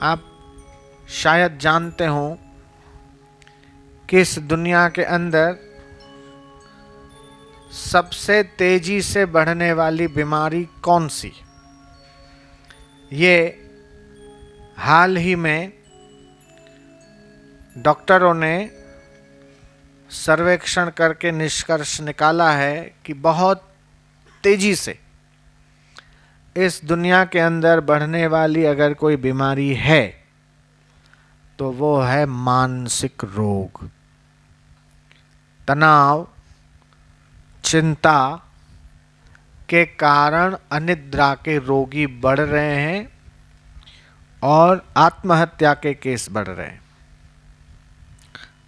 आप शायद जानते हो कि इस दुनिया के अंदर सबसे तेजी से बढ़ने वाली बीमारी कौन सी? ये हाल ही में डॉक्टरों ने सर्वेक्षण करके निष्कर्ष निकाला है कि बहुत तेजी से इस दुनिया के अंदर बढ़ने वाली अगर कोई बीमारी है तो वो है मानसिक रोग। तनाव, चिंता के कारण अनिद्रा के रोगी बढ़ रहे हैं और आत्महत्या के केस बढ़ रहे हैं।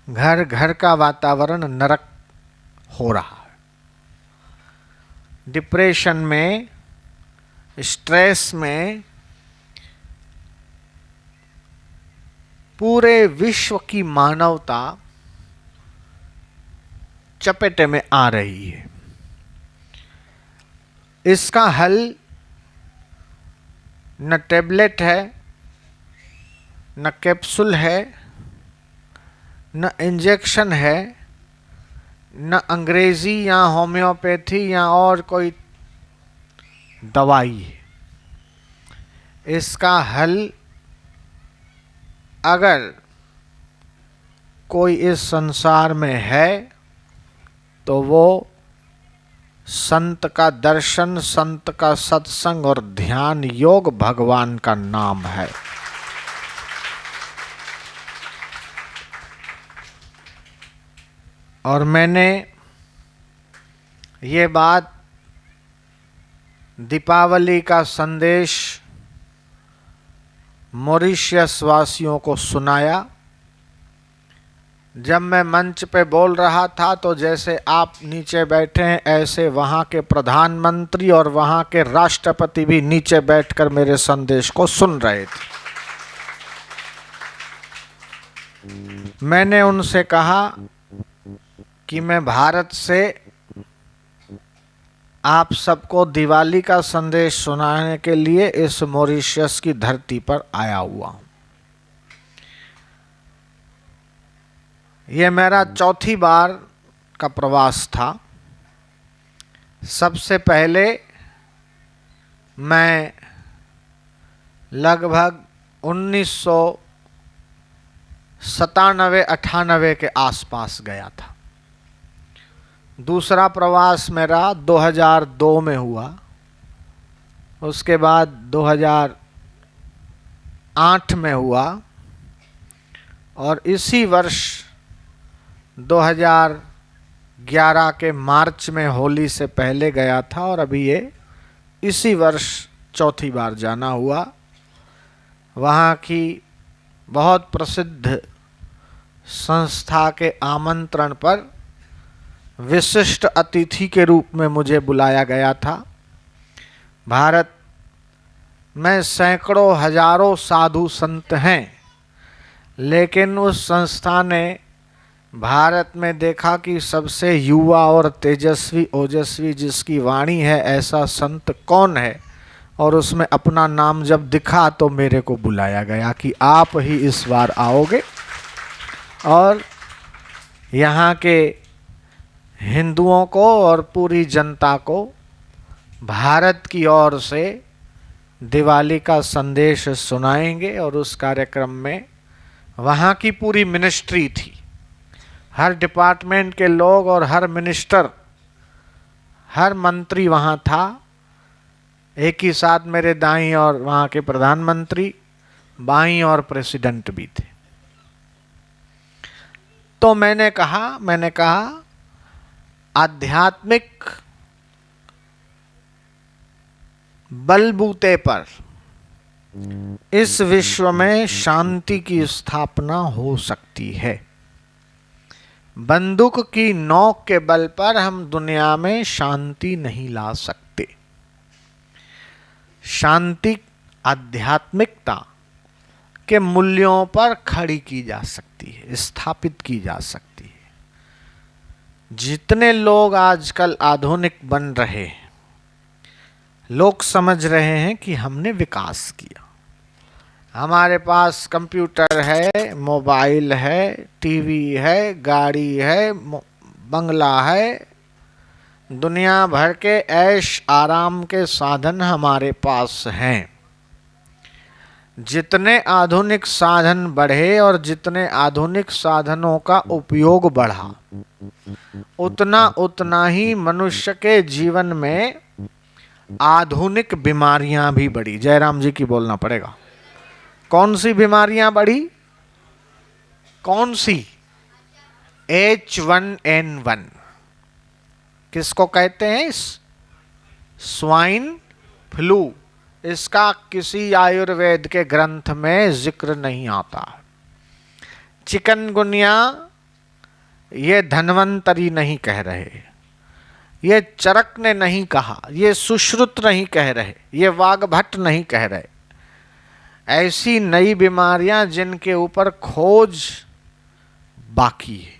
घर घर का वातावरण नरक हो रहा है। डिप्रेशन में, स्ट्रेस में पूरे विश्व की मानवता चपेटे में आ रही है। इसका हल न टेबलेट है, न कैप्सूल है, न इंजेक्शन है, न अंग्रेजी या होम्योपैथी या और कोई दवाई है। इसका हल अगर कोई इस संसार में है तो वो संत का दर्शन, संत का सत्संग और ध्यान योग भगवान का नाम है। और मैंने ये बात दीपावली का संदेश मॉरिशस वासियों को सुनाया। जब मैं मंच पे बोल रहा था तो जैसे आप नीचे बैठे हैं ऐसे वहाँ के प्रधानमंत्री और वहाँ के राष्ट्रपति भी नीचे बैठकर मेरे संदेश को सुन रहे थे। मैंने उनसे कहा कि मैं भारत से आप सबको दिवाली का संदेश सुनाने के लिए इस मॉरिशस की धरती पर आया हुआ हूँ। ये मेरा चौथी बार का प्रवास था। सबसे पहले मैं लगभग 1997-98 के आसपास गया था। दूसरा प्रवास मेरा 2002 में हुआ। उसके बाद 2008 में हुआ और इसी वर्ष 2011 के मार्च में होली से पहले गया था और अभी ये इसी वर्ष चौथी बार जाना हुआ। वहाँ की बहुत प्रसिद्ध संस्था के आमंत्रण पर विशिष्ट अतिथि के रूप में मुझे बुलाया गया था। भारत में सैकड़ों हजारों साधु संत हैं, लेकिन उस संस्था ने भारत में देखा कि सबसे युवा और तेजस्वी ओजस्वी जिसकी वाणी है ऐसा संत कौन है, और उसमें अपना नाम जब दिखा तो मेरे को बुलाया गया कि आप ही इस बार आओगे और यहाँ के हिंदुओं को और पूरी जनता को भारत की ओर से दिवाली का संदेश सुनाएंगे। और उस कार्यक्रम में वहाँ की पूरी मिनिस्ट्री थी, हर डिपार्टमेंट के लोग और हर मिनिस्टर, हर मंत्री वहाँ था। एक ही साथ मेरे दाईं और वहाँ के प्रधानमंत्री, बाईं और प्रेसिडेंट भी थे। तो मैंने कहा आध्यात्मिक बलबूते पर इस विश्व में शांति की स्थापना हो सकती है। बंदूक की नोक के बल पर हम दुनिया में शांति नहीं ला सकते। शांति आध्यात्मिकता के मूल्यों पर खड़ी की जा सकती है, स्थापित की जा सकती है। जितने लोग आजकल आधुनिक बन रहे हैं, लोग समझ रहे हैं कि हमने विकास किया, हमारे पास कंप्यूटर है, मोबाइल है, टीवी है, गाड़ी है, बंगला है, दुनिया भर के ऐश आराम के साधन हमारे पास हैं। जितने आधुनिक साधन बढ़े और जितने आधुनिक साधनों का उपयोग बढ़ा, उतना उतना ही मनुष्य के जीवन में आधुनिक बीमारियां भी बढ़ी। जयराम जी की बोलना पड़ेगा। कौन सी बीमारियां बढ़ी? कौन सी? H1N1 किसको कहते हैं? Swine flu. इसका किसी आयुर्वेद के ग्रंथ में जिक्र नहीं आता। चिकनगुनिया ये धन्वंतरी नहीं कह रहे, ये चरक ने नहीं कहा, ये सुश्रुत नहीं कह रहे, ये वाग्भट नहीं कह रहे। ऐसी नई बीमारियां जिनके ऊपर खोज बाकी है।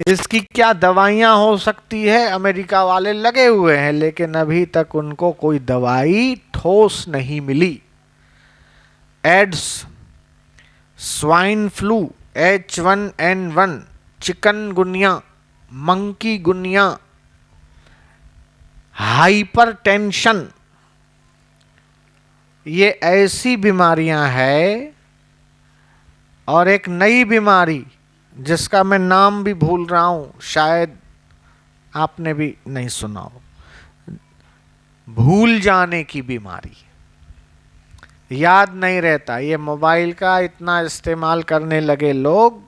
इसकी क्या दवाइयां हो सकती है? अमेरिका वाले लगे हुए हैं, लेकिन अभी तक उनको कोई दवाई ठोस नहीं मिली। AIDS, swine flu, H1N1, chikungunya, monkey गुनिया, हाइपरटेंशन, ये ऐसी बीमारियां हैं। और एक नई बीमारी जिसका मैं नाम भी भूल रहा हूं, शायद आपने भी नहीं सुना हो, भूल जाने की बीमारी। याद नहीं रहता। ये मोबाइल का इतना इस्तेमाल करने लगे लोग,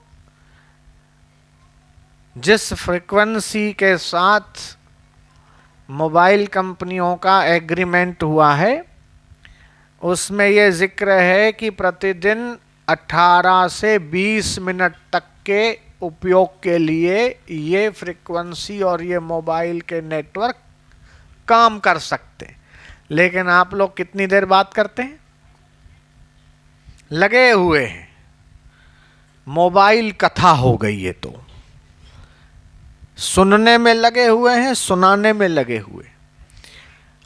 जिस फ्रीक्वेंसी के साथ मोबाइल कंपनियों का एग्रीमेंट हुआ है, उसमें यह जिक्र है कि प्रतिदिन 18 से 20 मिनट तक के उपयोग के लिए ये फ्रीक्वेंसी और ये मोबाइल के नेटवर्क काम कर सकते हैं। लेकिन आप लोग कितनी देर बात करते हैं? लगे हुए हैं। मोबाइल कथा हो गई ये तो। सुनने में लगे हुए हैं, सुनाने में लगे हुए,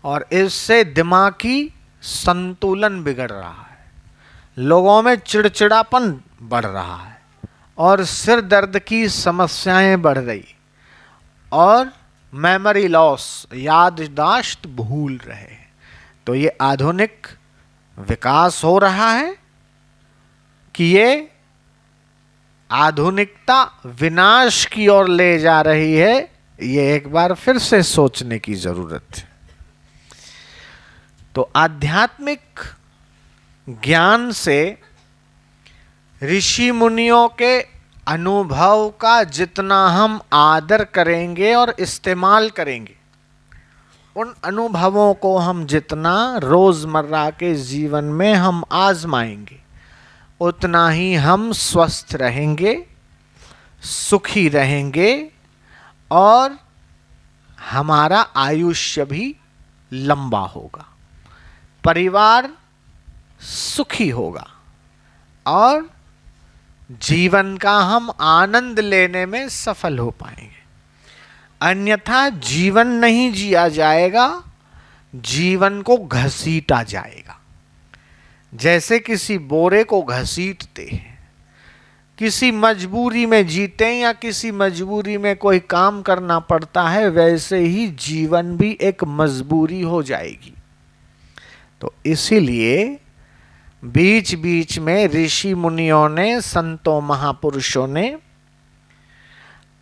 और इससे दिमागी संतुलन बिगड़ रहा है, लोगों में चिड़चिड़ापन बढ़ रहा है, और सिर दर्द की समस्याएं बढ़ रही, और मेमोरी लॉस, याददाश्त भूल रहे हैं। तो ये आधुनिक विकास हो रहा है कि ये आधुनिकता विनाश की ओर ले जा रही है। ये एक बार फिर से सोचने की जरूरत है। तो आध्यात्मिक ज्ञान से ऋषि मुनियों के अनुभव का जितना हम आदर करेंगे और इस्तेमाल करेंगे, उन अनुभवों को हम जितना रोजमर्रा के जीवन में हम आजमाएंगे, उतना ही हम स्वस्थ रहेंगे, सुखी रहेंगे, और हमारा आयुष्य भी लंबा होगा, परिवार सुखी होगा, और जीवन का हम आनंद लेने में सफल हो पाएंगे। अन्यथा जीवन नहीं जिया जाएगा, जीवन को घसीटा जाएगा। जैसे किसी बोरे को घसीटते हैं, किसी मजबूरी में जीते या किसी मजबूरी में कोई काम करना पड़ता है, वैसे ही जीवन भी एक मजबूरी हो जाएगी। तो इसीलिए बीच बीच में ऋषि मुनियों ने, संतों महापुरुषों ने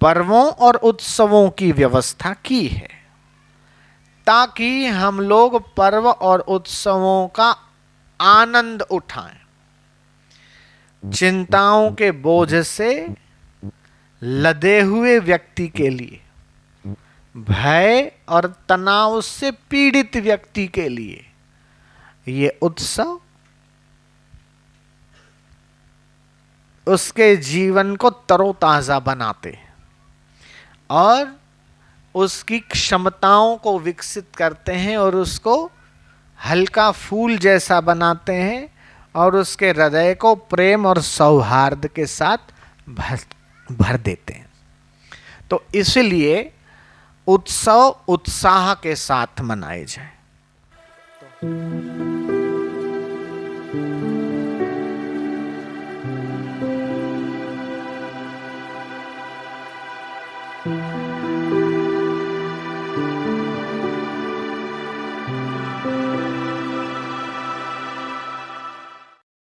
पर्वों और उत्सवों की व्यवस्था की है, ताकि हम लोग पर्व और उत्सवों का आनंद उठाएं। चिंताओं के बोझ से लदे हुए व्यक्ति के लिए, भय और तनाव से पीड़ित व्यक्ति के लिए ये उत्सव उसके जीवन को तरोताजा बनाते हैं और उसकी क्षमताओं को विकसित करते हैं, और उसको हल्का फूल जैसा बनाते हैं, और उसके हृदय को प्रेम और सौहार्द के साथ भर देते हैं। तो इसलिए उत्सव उत्साह के साथ मनाए जाए।